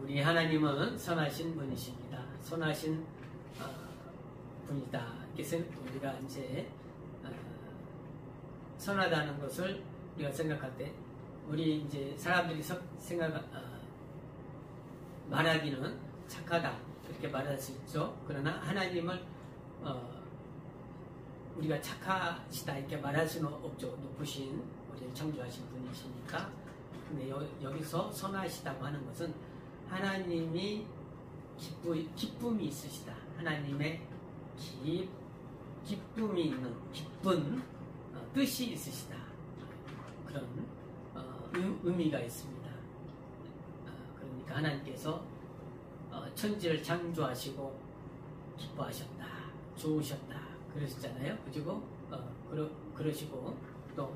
우리 하나님은 선하신 분이십니다. 선하신 분이다. 그래서 우리가 이제 선하다는 것을 우리가 생각할 때 우리 이제 사람들이 말하기는 착하다 그렇게 말할 수 있죠. 그러나 하나님을 우리가 착하시다 이렇게 말할 수는 없죠. 높으신 우리를 창조하신 분이시니까. 근데 여기서 선하시다고 하는 것은 하나님이 기쁨이 있으시다. 하나님의 기쁨이 있는 기쁜 뜻이 있으시다. 그런 의미가 있습니다. 그러니까 하나님께서 천지를 창조하시고 기뻐하셨다, 좋으셨다 그러셨잖아요. 그리고 그러시고 또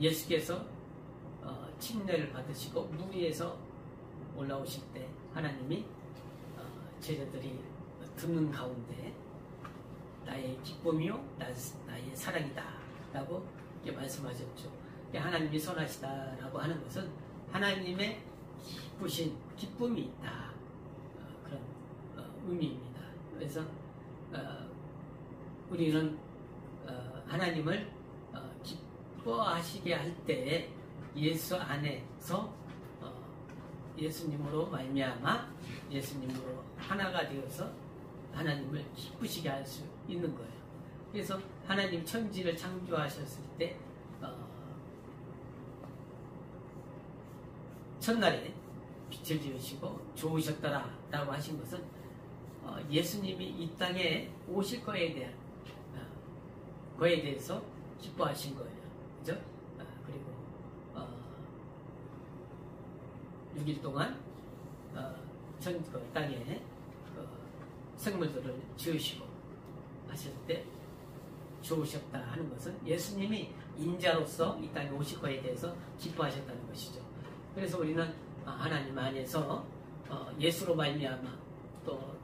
예수께서 침례를 받으시고 물 위에서 올라오실 때 하나님이 제자들이 듣는 가운데 나의 기쁨이요 나의 사랑이다 라고 이렇게 말씀하셨죠. 하나님이 선하시다라고 하는 것은 하나님의 기쁨이 있다 그런 의미입니다. 그래서 우리는 하나님을 기뻐하시게 할 때 예수 안에서 예수님으로 말미암아 예수님으로 하나가 되어서 하나님을 기쁘시게 할 수 있는 거예요. 그래서 하나님 천지를 창조하셨을 때 첫날에 빛을 지으시고 좋으셨더라 라고 하신 것은 예수님이 이 땅에 오실 거에 대해서 기뻐하신 거예요. 그죠? 그리고 6일 동안 땅에 생물들을 지으시고 하실 때 좋으셨다 하는 것은 예수님이 인자로서 이 땅에 오실 거에 대해서 기뻐하셨다는 것이죠. 그래서 우리는 하나님 안에서 예수로 말미암아 또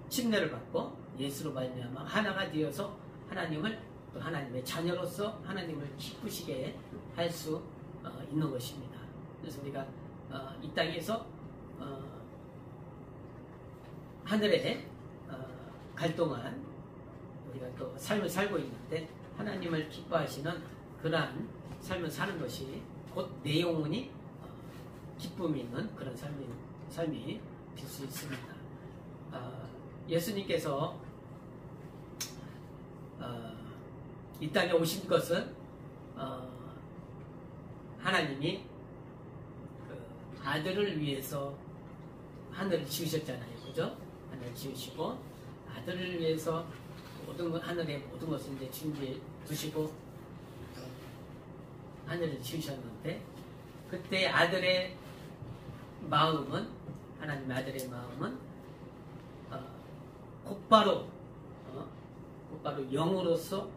침례를 받고 예수로 말미암아 하나가 되어서 하나님을 또 하나님의 자녀로서 하나님을 기쁘시게 할 수 있는 것입니다. 그래서 우리가 이 땅에서 하늘에 갈 동안 우리가 또 삶을 살고 있는데 하나님을 기뻐하시는 그러한 삶을 사는 것이 곧 내 영혼이 기쁨이 있는 그런 삶이 될 수 있습니다. 예수님께서 이 땅에 오신 것은 하나님이 그 아들을 위해서 하늘을 지으셨잖아요. 그죠? 하늘을 지으시고 아들을 위해서 하늘의 모든 것을 이제 준비해 두시고 하늘을 지으셨는데 그때 아들의 마음은 하나님의 아들의 마음은 곧바로 영으로서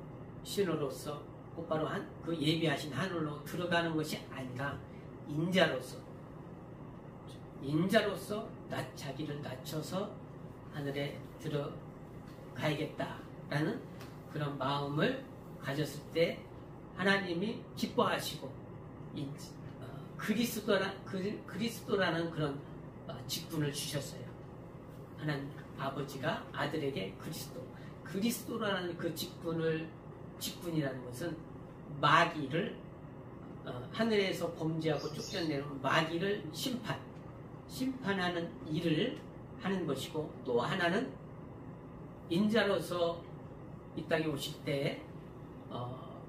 신으로서 곧바로 그 예비하신 하늘로 들어가는 것이 아니라 인자로서 자기를 낮춰서 하늘에 들어가야겠다라는 그런 마음을 가졌을 때 하나님이 기뻐하시고 그리스도라는 그런 직분을 주셨어요. 하나님 아버지가 아들에게 그리스도라는 그 직분이라는 것은 마귀를 하늘에서 범죄하고 쫓겨내는 마귀를 심판하는 일을 하는 것이고 또 하나는 인자로서 이 땅에 오실 때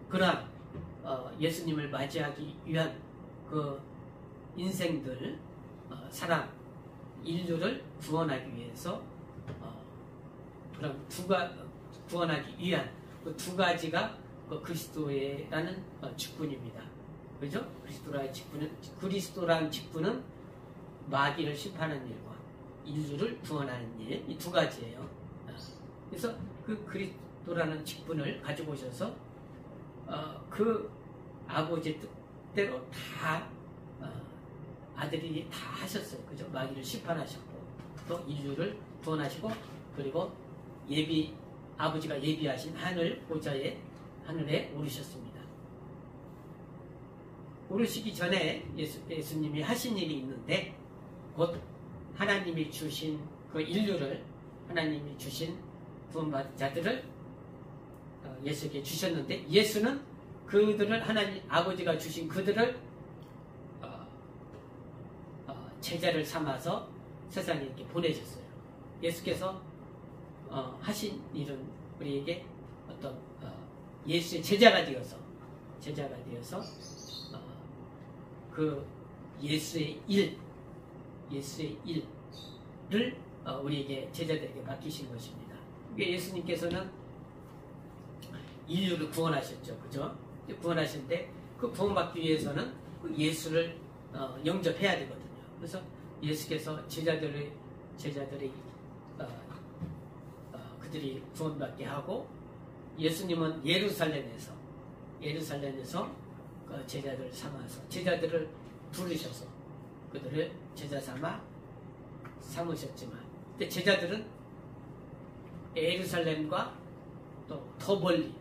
그러한 예수님을 맞이하기 위한 그 인생들 사람 인류를 구원하기 위해서 그런 구원하기 위한 그 두 가지가 그 그리스도라는 직분입니다. 그죠? 그리스도라는 직분은 마귀를 심판하는 일과 인류를 구원하는 일, 이 두 가지예요. 그래서 그 그리스도라는 직분을 가지고 오셔서 그 아버지 뜻대로 다 아들이 다 하셨어요. 그죠? 마귀를 심판하셨고 또 인류를 구원하시고 그리고 아버지가 예비하신 하늘 보좌에 하늘에 오르셨습니다. 오르시기 전에 예수님이 하신 일이 있는데 곧 하나님이 주신 그 인류를, 하나님이 주신 구원받은 자들을 예수에게 주셨는데, 예수는 그들을, 하나님 아버지가 주신 그들을 제자를 삼아서 세상에 이렇게 보내셨어요. 예수께서 하신 일은 우리에게 어떤 예수의 제자가 되어서 그 예수의 일을 우리에게 제자들에게 맡기신 것입니다. 예수님께서는 인류를 구원하셨죠, 그죠? 구원하셨는데 그 구원받기 위해서는 그 예수를 영접해야 되거든요. 그래서 예수께서 제자들이 그들이 구원받게 하고, 예수님은 예루살렘에서 제자들을 삼아서 제자들을 부르셔서 그들을 제자 삼으셨지만, 근데 제자들은 예루살렘과 또 더 멀리,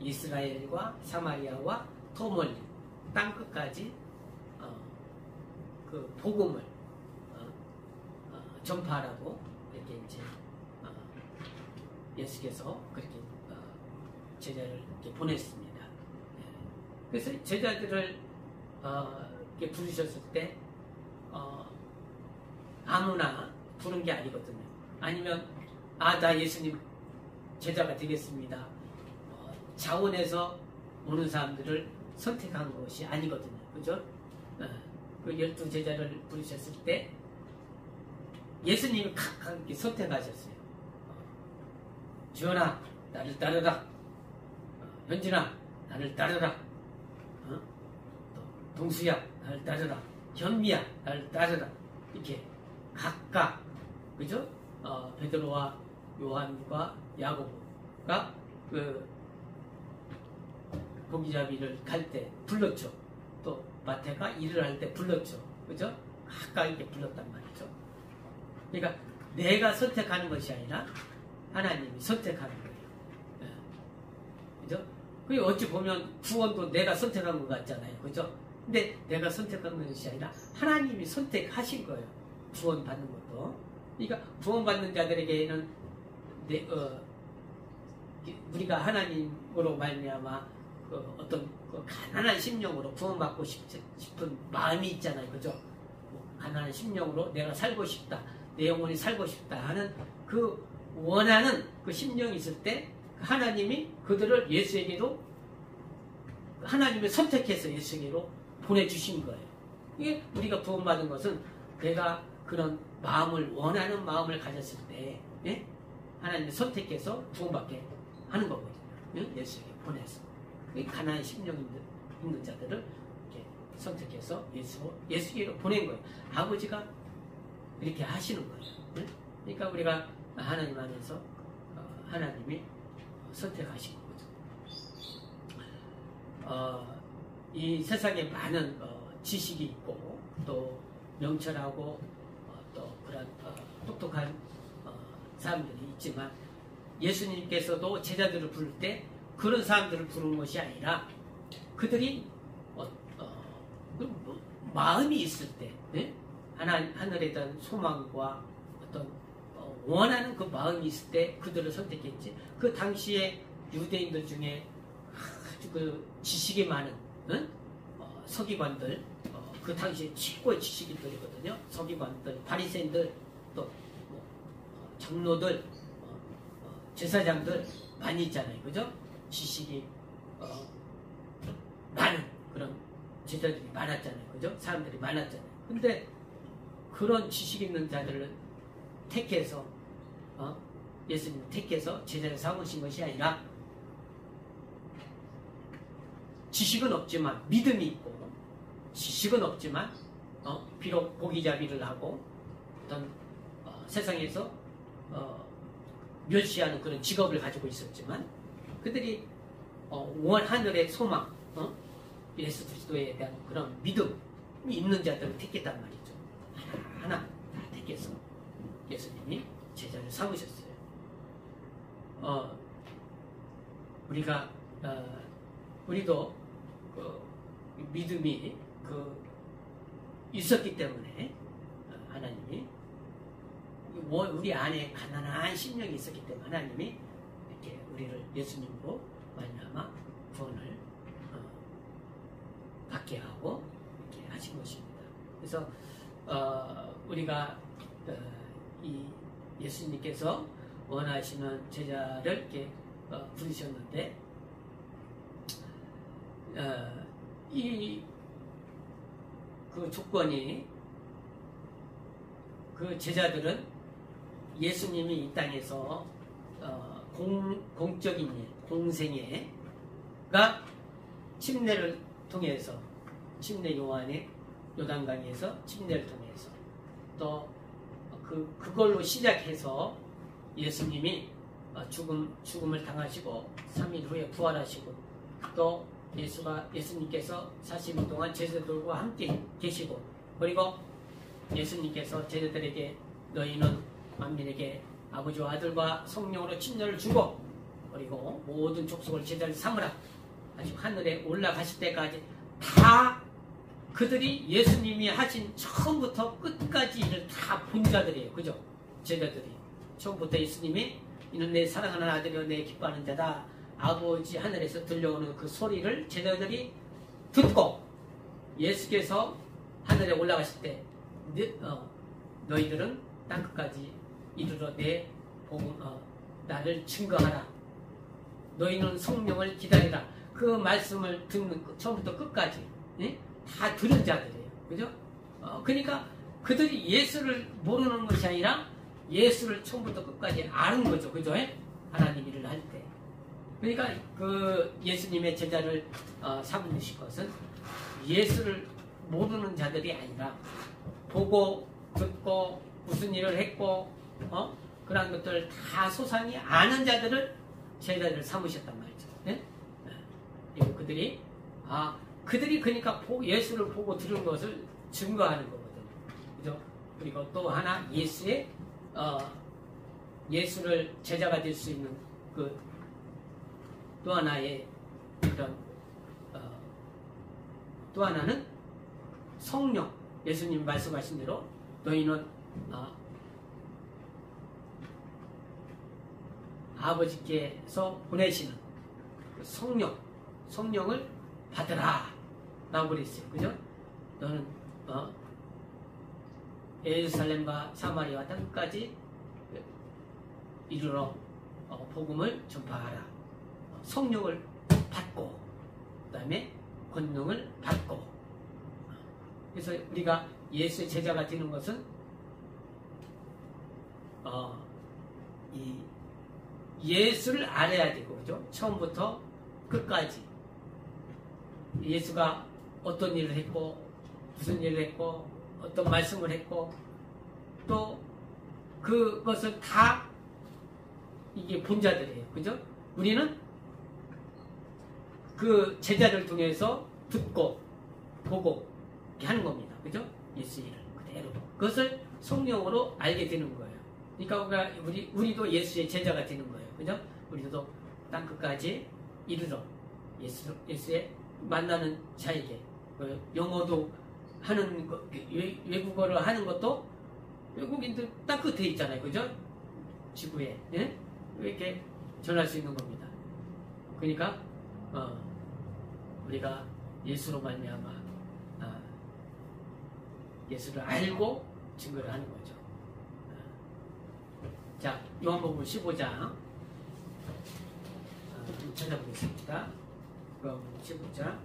이스라엘과 사마리아와 더 멀리 땅 끝까지 그 복음을 전파하라고 이렇게 이제 예수께서 그렇게 제자를 이렇게 보냈습니다. 그래서 제자들을 이렇게 부르셨을 때 아무나 부른 게 아니거든요. 아니면 나 예수님 제자가 되겠습니다. 자원에서 오는 사람들을 선택한 것이 아니거든요. 그죠? 그 12제자를 부르셨을 때 예수님이 각각 선택하셨어요. 주연아, 나를 따르라. 현진아, 나를 따르라. 또 동수야, 나를 따르라. 현미야, 나를 따르라. 이렇게 각각, 그죠? 베드로와 요한과 야고보가 그 고기잡이를 갈 때 불렀죠. 또 마태가 일을 할 때 불렀죠. 그죠? 각각 이렇게 불렀단 말이죠. 그러니까 내가 선택하는 것이 아니라 하나님이 선택하는 거예요. 그죠? 그 어찌 보면 구원도 내가 선택한 것 같잖아요. 그죠? 근데 내가 선택한 것이 아니라 하나님이 선택하신 거예요. 구원 받는 것도. 그러니까 구원 받는 자들에게는 우리가 하나님으로 말미암아 어떤 가난한 심령으로 구원받고 싶은 마음이 있잖아요. 그죠? 가난한 심령으로 내가 살고 싶다. 내 영혼이 살고 싶다 하는 그 원하는 그 심령이 있을 때 하나님이 그들을 예수에게로, 하나님이 선택해서 예수에게로 보내주신 거예요. 이게 우리가 구원받은 것은 내가 그런 마음을, 원하는 마음을 가졌을 때 하나님이 선택해서 구원받게 하는 거거든요. 예수에게 보내서. 가난한 심령 있는 자들을 이렇게 선택해서 예수에게로 보낸 거예요. 아버지가 이렇게 하시는 거예요. 그러니까 우리가 하나님 안에서 하나님이 선택하신 거죠. 이 세상에 많은 지식이 있고 또 명철하고 또 그런 똑똑한 사람들이 있지만, 예수님께서도 제자들을 부를 때 그런 사람들을 부르는 것이 아니라 그들이 마음이 있을 때, 하늘에 대한 소망과 어떤 원하는 그 마음이 있을 때 그들을 선택했지. 그 당시에 유대인들 중에 아주 그 지식이 많은 서기관들, 그 당시에 최고의 지식인들이거든요. 서기관들, 바리새인들, 또 장로들, 제사장들 많이 있잖아요. 그죠? 지식이 많은 그런 제자들이 많았잖아요. 그죠? 사람들이 많았잖아요. 근데 그런 지식 있는 자들을 택해서 예수님 택해서 제자를 삼으신 것이 아니라, 지식은 없지만 믿음이 있고, 지식은 없지만 비록 고기잡이를 하고 어떤 세상에서 멸시하는 그런 직업을 가지고 있었지만, 그들이 하늘의 소망, 예수 그리스도에 대한 그런 믿음이 있는 자들을 택했단 말이죠. 하나 다 택해서 예수님이 제자를 삼으셨어요. 우리도 믿음이 있었기 때문에 하나님이 우리 안에 가난한 심령이 있었기 때문에 하나님이 이렇게 우리를 예수님으로 말미암아 구원을 받게 하고 이렇게 하신 것입니다. 그래서 우리가 이 예수님께서 원하시는 제자를 이렇게 부르셨는데 이 그 조건이 그 제자들은 예수님이 이 땅에서 공적인 일, 공생애가 침례를 통해서 침례 요한의 요단강에서 침례를 통해서 또 그걸로 시작해서 예수님이 죽음을 당하시고 3일 후에 부활하시고 또 예수님께서 40일 동안 제자들과 함께 계시고 그리고 예수님께서 제자들에게 너희는 만민에게 아버지와 아들과 성령으로 침례를 주고 그리고 모든 족속을 제자를 삼으라 아직 하늘에 올라가실 때까지 다 그들이 예수님이 하신 처음부터 끝까지 일을 다 본 자들이에요. 그죠? 제자들이 처음부터 예수님이 이는 내 사랑하는 아들이요 내 기뻐하는 자다 아버지 하늘에서 들려오는 그 소리를 제자들이 듣고 예수께서 하늘에 올라가실 때 너희들은 땅끝까지 이르러 내 복음 나를 증거하라 너희는 성령을 기다리라 그 말씀을 듣는 처음부터 끝까지 다 들은 자들이에요. 그죠? 그러니까 그들이 예수를 모르는 것이 아니라 예수를 처음부터 끝까지 아는 거죠. 그죠? 하나님 일을 할 때. 그러니까 그 예수님의 제자를 삼으실 것은 예수를 모르는 자들이 아니라 보고 듣고 무슨 일을 했고 그런 것들 다 소상히 아는 자들을 제자를 삼으셨단 말이죠. 네? 그들이 그러니까 예수를 보고 들은 것을 증거하는 거거든요. 그죠? 그리고 또 하나 예수를 제자가 될 수 있는 그 또 하나의 그런 또 하나는 성령 예수님 말씀하신 대로 너희는 아버지께서 보내시는 그 성령을 받으라 라고 그랬어요. 그죠? 너는 예루살렘과 사마리아와 땅까지 이르러 복음을 전파하라. 성령을 받고 그 다음에 권능을 받고 그래서 우리가 예수의 제자가 되는 것은 이 예수를 알아야 되고 그죠? 처음부터 끝까지 예수가 어떤 일을 했고 무슨 일을 했고 어떤 말씀을 했고 또 그것을 다 이게 본자들이에요. 그죠? 우리는 그 제자를 통해서 듣고 보고 이렇게 하는 겁니다. 그죠? 예수 일을 그대로 그것을 성령으로 알게 되는 거예요. 그러니까 우리도 예수의 제자가 되는 거예요. 그죠? 우리도 땅끝까지 이르러 예수의 만나는 자에게 영어도 하는 거, 외국어를 하는 것도 외국인들 땅 끝에 있잖아요. 그죠? 지구에 이렇게 전할 수 있는 겁니다. 그러니까 우리가 예수로 말미암아 예수를 알고 증거를 하는 거죠. 자, 요한복음 15장 찾아보겠습니다. 요한복음 15장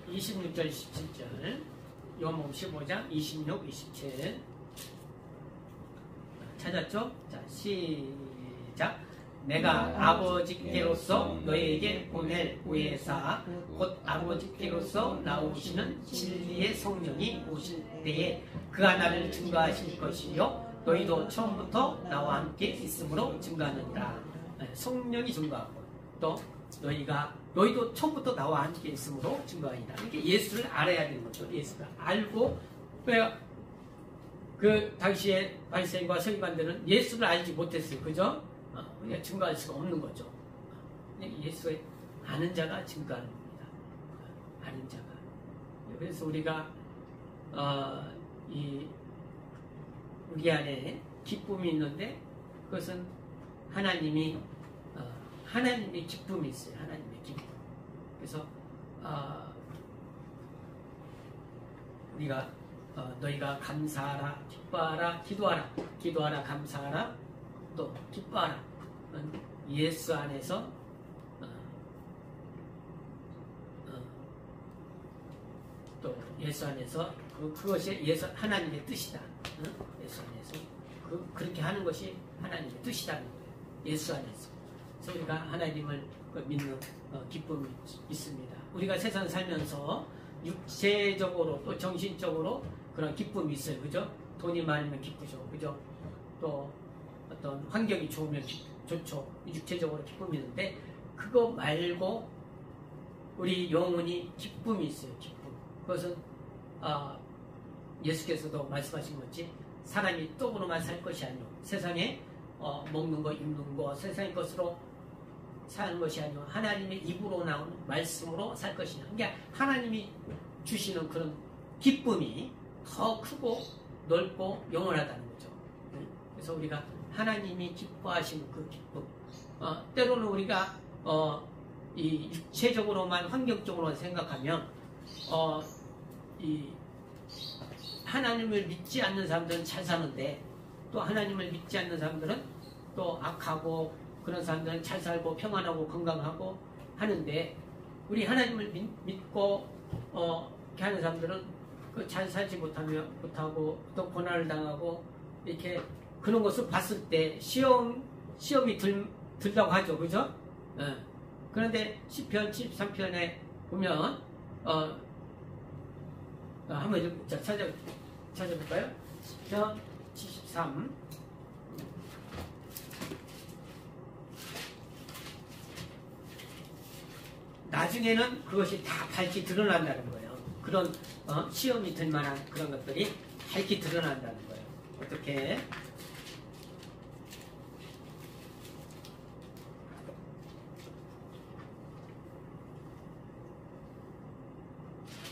26절 27절 요한복음 15장 26, 27 찾았죠? 자, 시작. 내가 아버지께로서 너희에게 보낼 보혜사 곧 아버지께로서 나오시는 진리의 성령이 오실 때에 그가 나를 증거하실 것이요 너희도 처음부터 나와 함께 있음으로 증거하느니라. 성령이 증거하고 또 너희도 처음부터 나와 함께 있음으로 증거하니라. 이렇게 예수를 알아야 되는 거죠. 예수를 알고 왜 그 당시에 바리새인과 서기관들은 예수를 알지 못했어요. 그죠? 우리가 증거할 수가 없는 거죠. 예수의 아는 자가 증거하는 겁니다. 아는 자가. 그래서 우리가 우리 안에 기쁨이 있는데 그것은 하나님의 기쁨이 있어요. 하나님의 기쁨. 그래서 우리가 너희가 감사하라, 기뻐하라, 기도하라, 감사하라, 또 기뻐하라. 예수 안에서 또 예수 안에서 그것이 하나님의 뜻이다. 예수 안에서 그렇게 하는 것이 하나님의 뜻이라는 거예요. 예수 안에서. 그래서 우리가 하나님을 믿는 기쁨이 있습니다. 우리가 세상 살면서 육체적으로 또 정신적으로 그런 기쁨이 있어요. 그죠? 돈이 많으면 기쁘죠. 그죠? 또 어떤 환경이 좋으면 좋죠. 육체적으로 기쁨이 있는데 그거 말고 우리 영혼이 기쁨이 있어요. 기쁨. 그것은 예수께서도 말씀하신 것이 사람이 떡으로만 살 것이 아니오. 세상에 먹는 거, 입는 거, 세상의 것으로 사는 것이 아니오. 하나님의 입으로 나오는 말씀으로 살 것이냐. 그러니까 하나님이 주시는 그런 기쁨이 더 크고 넓고 영원하다는 거죠. 그래서 우리가 하나님이 기뻐하시는 그 기쁨. 때로는 우리가 이 육체적으로만 환경적으로 생각하면 이 하나님을 믿지 않는 사람들은 잘 사는데 또 하나님을 믿지 않는 사람들은 또 악하고 그런 사람들은 잘 살고 평안하고 건강하고 하는데 우리 하나님을 믿고 이렇게 하는 사람들은 잘 살지 못하고 또 고난을 당하고 이렇게 그런 것을 봤을 때 시험이 들다고 하죠. 그죠? 그런데 시편 73편에 보면 한번 찾아볼까요? 시편 73 나중에는 그것이 다 밝히 드러난다는 거예요. 그런 시험이 들 만한 그런 것들이 밝히 드러난다는 거예요. 어떻게?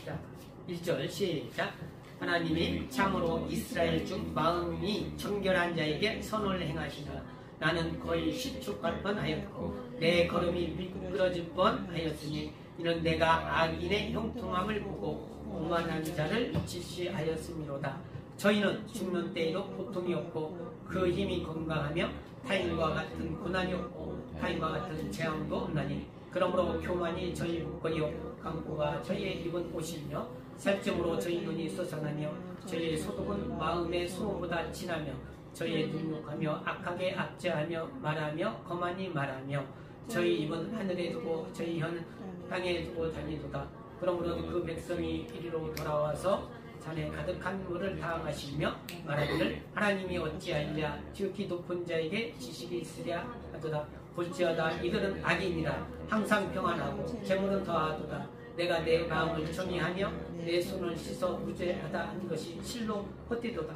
자, 1절 시작. 하나님이 참으로 이스라엘 중 마음이 정결한 자에게 선을 행하시나 나는 거의 실족할 뻔하였고 내 걸음이 미끄러질 뻔하였으니 이는 내가 악인의 형통함을 보고 오만한 자를 질시하였음이로다. 저희는 죽는 때에도 고통이 없고 그 힘이 건강하며 타인과 같은 고난이 없고 타인과 같은 재앙도 없나니 그러므로 교만이 저희 목걸이요 강구가 저희의 입은 옷이며 살점으로 저희 눈이 솟아나며 저희의 소득은 마음의 수호보다 진하며 저희의 눈욕하며 악하게 압제하며 말하며 거만히 말하며 저희 입은 하늘에 두고 저희 혀는 땅에 두고 다니도다. 그러므로 그 백성이 이리로 돌아와서 잔에 가득한 물을 다 마시며 말하기를 하나님이 어찌하리랴 지극히 높은 자에게 지식이 있으랴 하도다. 볼지어다 이들은 악인이라 항상 평안하고 재물은 더하도다. 내가 내 마음을 정의하며 내 손을 씻어 무죄하다 한 것이 실로 헛되도다.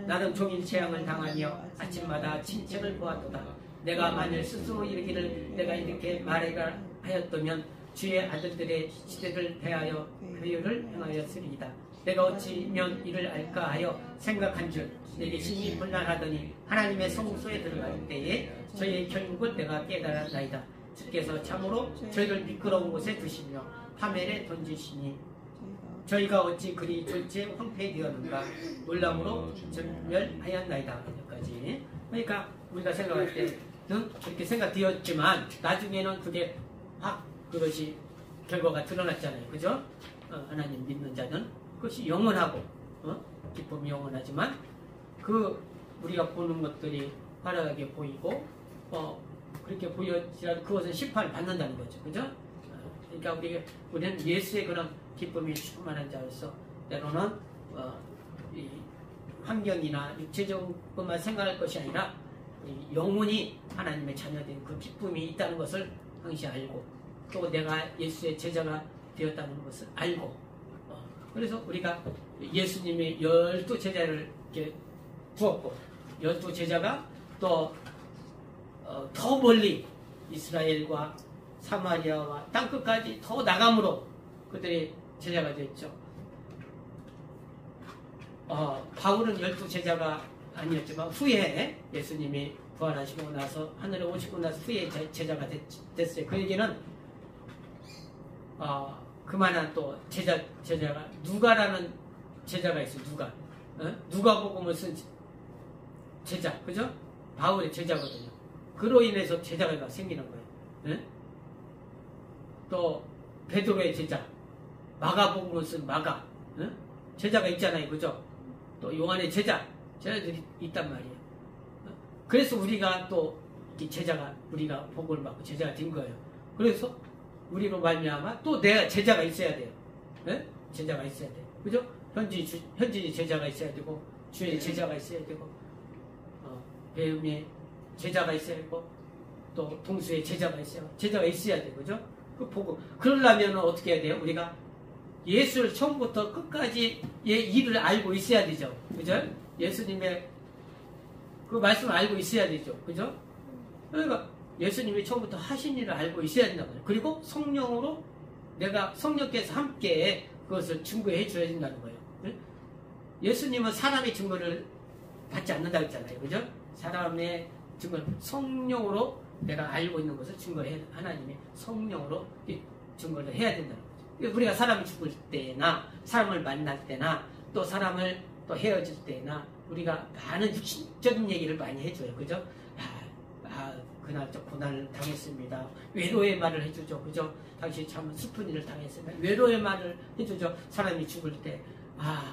나는 종일 재앙을 당하며 아침마다 친책을 보았도다. 내가 만일 스스로 이르기를 내가 이렇게 말해라 하였다면 주의 아들들의 시대를 대하여 회유를 행하였으리이다. 내가 어찌면 이를 알까 하여 생각한 줄 내게 심히 분란하더니 하나님의 성소에 들어갈 때에 저희의 결국을 내가 깨달았나이다. 주께서 참으로 저희를 미끄러운 곳에 두시며 파멸에 던지시니 저희가 어찌 그리 졸지에 황폐되었는가 놀람으로 전멸하였나이다. 여기까지. 그러니까 우리가 생각할 때는 그렇게 생각되었지만 나중에는 그게 확 그것이 결과가 드러났잖아요. 그죠? 하나님 믿는 자는 그것이 영원하고 기쁨이 영원하지만 그 우리가 보는 것들이 화려하게 보이고 그렇게 보여지라도 그것은 심판을 받는다는 거죠. 그죠? 그러니까 우리는 예수의 그런 기쁨이 충만한 자로서 때로는 이 환경이나 육체적인 것만 생각할 것이 아니라 영원히 하나님의 자녀된 그 기쁨이 있다는 것을 항시 알고 또 내가 예수의 제자가 되었다는 것을 알고 그래서 우리가 예수님이 12제자를 이렇게 부었고 12제자가 또 더 멀리 이스라엘과 사마리아와 땅끝까지 더 나감으로 그들이 제자가 됐죠. 바울은 12제자가 아니었지만 후에 예수님이 부활하시고 나서 하늘에 오시고 나서 후에 제자가 됐어요. 그 얘기는 그만한 또 제자가 누가라는 제자가 있어요. 누가복음을 쓴 제자, 그죠? 바울의 제자거든요. 그로 인해서 제자가 생기는 거예요. 또 베드로의 제자, 마가복음을 쓴 마가, 제자가 있잖아요, 그죠? 또 요한의 제자들이 있단 말이에요. 그래서 우리가 또 우리가 복을 받고 제자가 된 거예요. 그래서 우리로 말미암아 또 내가 제자가 있어야 돼요. 제자가 있어야 돼요. 그죠? 현지 제자가 있어야 되고, 주의 제자가 있어야 되고, 배움의 제자가 있어야 되고, 또 동수의 제자가 있어야 돼요. 그죠? 그 보고. 그러려면 어떻게 해야 돼요? 우리가 예수를 처음부터 끝까지의 일을 알고 있어야 되죠. 그죠? 예수님의 그 말씀을 알고 있어야 되죠. 그죠? 그러니까 예수님이 처음부터 하신 일을 알고 있어야 된다고 해요. 그리고 성령으로 성령께서 함께 그것을 증거해 줘야 된다는 거예요. 예수님은 사람의 증거를 받지 않는다고 했잖아요. 그죠? 사람의 증거를 성령으로 내가 알고 있는 것을 하나님의 성령으로 증거를 해야 된다는 거죠. 우리가 사람이 죽을 때나 사람을 만날 때나 또 사람을 또 헤어질 때나 우리가 많은 육신적인 얘기를 많이 해줘요. 그죠? 그날 저 고난을 당했습니다. 외로의 말을 해주죠. 그죠? 당신 참 슬픈 일을 당했습니다. 외로의 말을 해주죠. 사람이 죽을 때.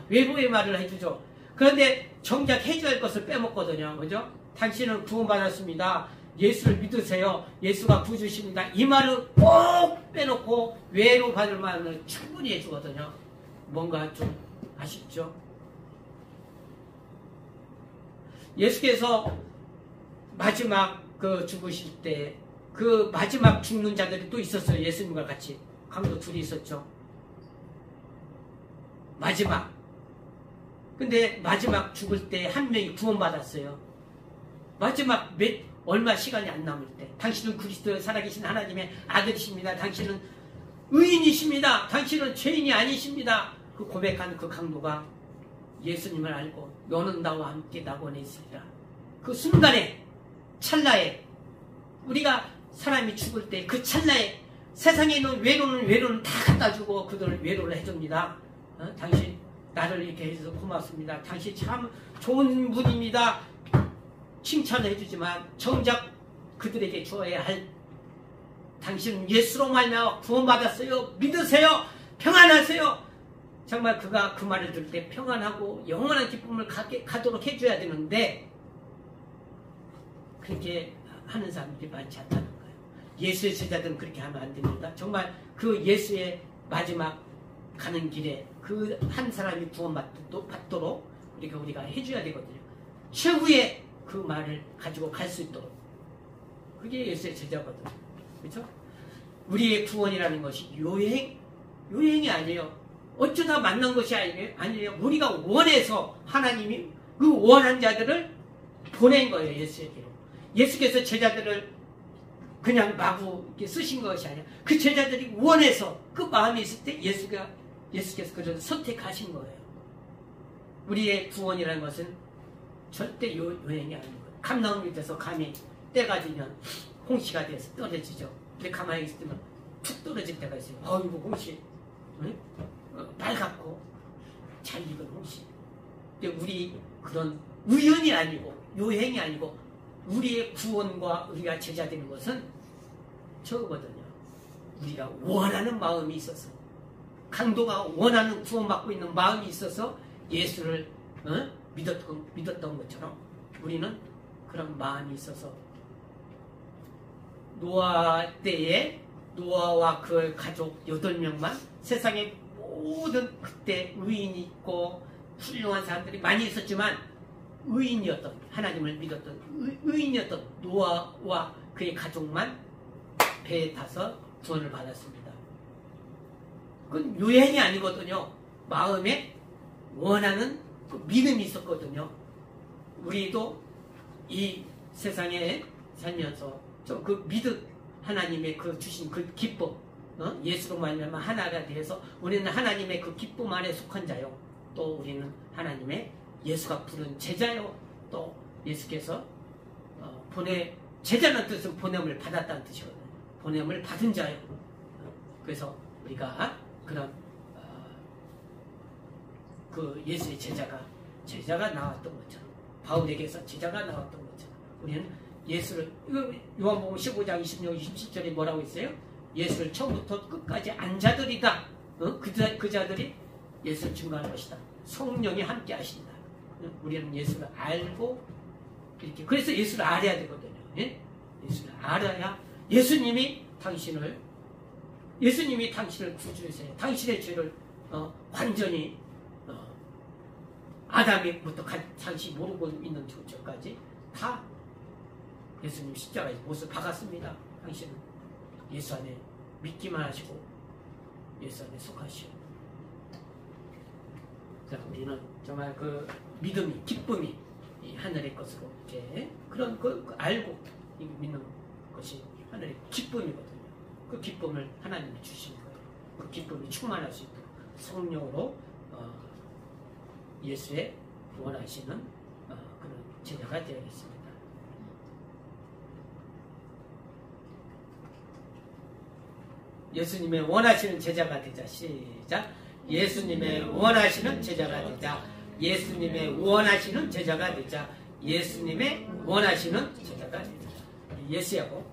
외로의 말을 해주죠. 그런데 정작 해줘야 할 것을 빼먹거든요. 그죠? 당신은 구원받았습니다. 예수를 믿으세요. 예수가 구주십니다. 이 말을 꼭 빼놓고 외로 받을 말을 충분히 해주거든요. 뭔가 좀 아쉽죠? 예수께서 마지막 죽으실 때 그 마지막 죽는 자들이 또 있었어요. 예수님과 같이 강도 둘이 있었죠. 마지막. 근데 마지막 죽을 때 한 명이 구원받았어요. 마지막 얼마 시간이 안 남을 때 당신은 그리스도의 살아계신 하나님의 아들이십니다. 당신은 의인이십니다. 당신은 죄인이 아니십니다. 그 고백한 그 강도가 예수님을 알고 너는 나와 함께 낙원에 있으리라. 그 순간에 찰나에 우리가 사람이 죽을 때 그 찰나에 세상에 있는 외로는 다 갖다 주고 그들을 외로를 해줍니다. 당신 나를 이렇게 해줘서 고맙습니다. 당신 참 좋은 분입니다. 칭찬을 해주지만 정작 그들에게 주어야 할 당신은 예수로 말미암아 구원받았어요. 믿으세요. 평안하세요. 정말 그가 그 말을 들을 때 평안하고 영원한 기쁨을 가도록 해줘야 되는데 그렇게 하는 사람들이 많지 않다는 거예요. 예수의 제자들은 그렇게 하면 안 됩니다. 정말 그 예수의 마지막 가는 길에 그 한 사람이 구원받도록 우리가 해줘야 되거든요. 최후의 그 말을 가지고 갈 수 있도록. 그게 예수의 제자거든요. 그렇죠? 우리의 구원이라는 것이 요행이 아니에요. 어쩌다 만난 것이 아니에요. 우리가 원해서 하나님이 그 원한 자들을 보낸 거예요. 예수에게로. 예수께서 제자들을 그냥 마구 이렇게 쓰신 것이 아니라 그 제자들이 원해서 그 마음이 있을 때 예수께서 그를 선택하신 거예요. 우리의 구원이라는 것은 절대 요행이 아닌 거예요. 감나무 밑에서 감이 때가 되면 홍시가 돼서 떨어지죠. 근데 가만히 있으면 툭 떨어질 때가 있어요. 이거 홍시. 응? 빨갛고 잘 익은 홍시. 근데 우리 그런 우연이 아니고 요행이 아니고 우리의 구원과 우리가 제자 되는 것은 저거거든요. 우리가 원하는 마음이 있어서 강도가 원하는 구원받고 있는 마음이 있어서 예수를 믿었던 것처럼 우리는 그런 마음이 있어서 노아 때에 노아와 그 가족 8명만 세상에 모든 그때 의인이 있고 훌륭한 사람들이 많이 있었지만 의인이었던 하나님을 믿었던 의인이었던 노아와 그의 가족만 배에 타서 구원을 받았습니다. 그건 요행이 아니거든요. 마음에 원하는 그 믿음이 있었거든요. 우리도 이 세상에 살면서 좀 그 믿음, 하나님의 그 주신 그 기쁨, 예수로 말미암아 하나가 되어서 우리는 하나님의 그 기쁨 안에 속한 자요. 또 우리는 하나님의 예수가 부른 제자요. 또 예수께서 제자는 뜻은 보냄을 받았다는 뜻이거든요. 보냄을 받은 자요. 그래서 우리가 그런 그 예수의 제자가 나왔던 것처럼, 바울에게서 제자가 나왔던 것처럼 우리는 예수를, 요한복음 15장 26, 27절에 뭐라고 있어요? 예수를 처음부터 끝까지 안 자들이다. 그 자들이 예수를 증거하는 것이다. 성령이 함께 하신다. 우리는 예수를 알고 이렇게, 그래서 예수를 알아야 되거든요. 예? 예수를 알아야 예수님이 당신을 구주하세요. 당신의 죄를 완전히 아담이부터 당신이 모르고 있는 저까지 다 예수님 십자가에 못을 박았습니다. 당신은 예수 안에 믿기만 하시고 예수 안에 속하시오. 자, 우리는 정말 그 믿음이, 기쁨이 이 하늘의 것으로 이렇게 그런 그 알고 믿는 것이 하늘의 기쁨이거든요. 그 기쁨을 하나님이 주시는 거예요. 그 기쁨이 충만할 수 있도록 성령으로 예수의 원하시는 그런 제자가 되어야겠습니다. 예수님의 원하시는 제자가 되자. 시작. 예수님의 원하시는 제자가 되자. 예수님의 원하시는 제자가 되자. 예수님의 원하시는 제자가 되자. 예수하고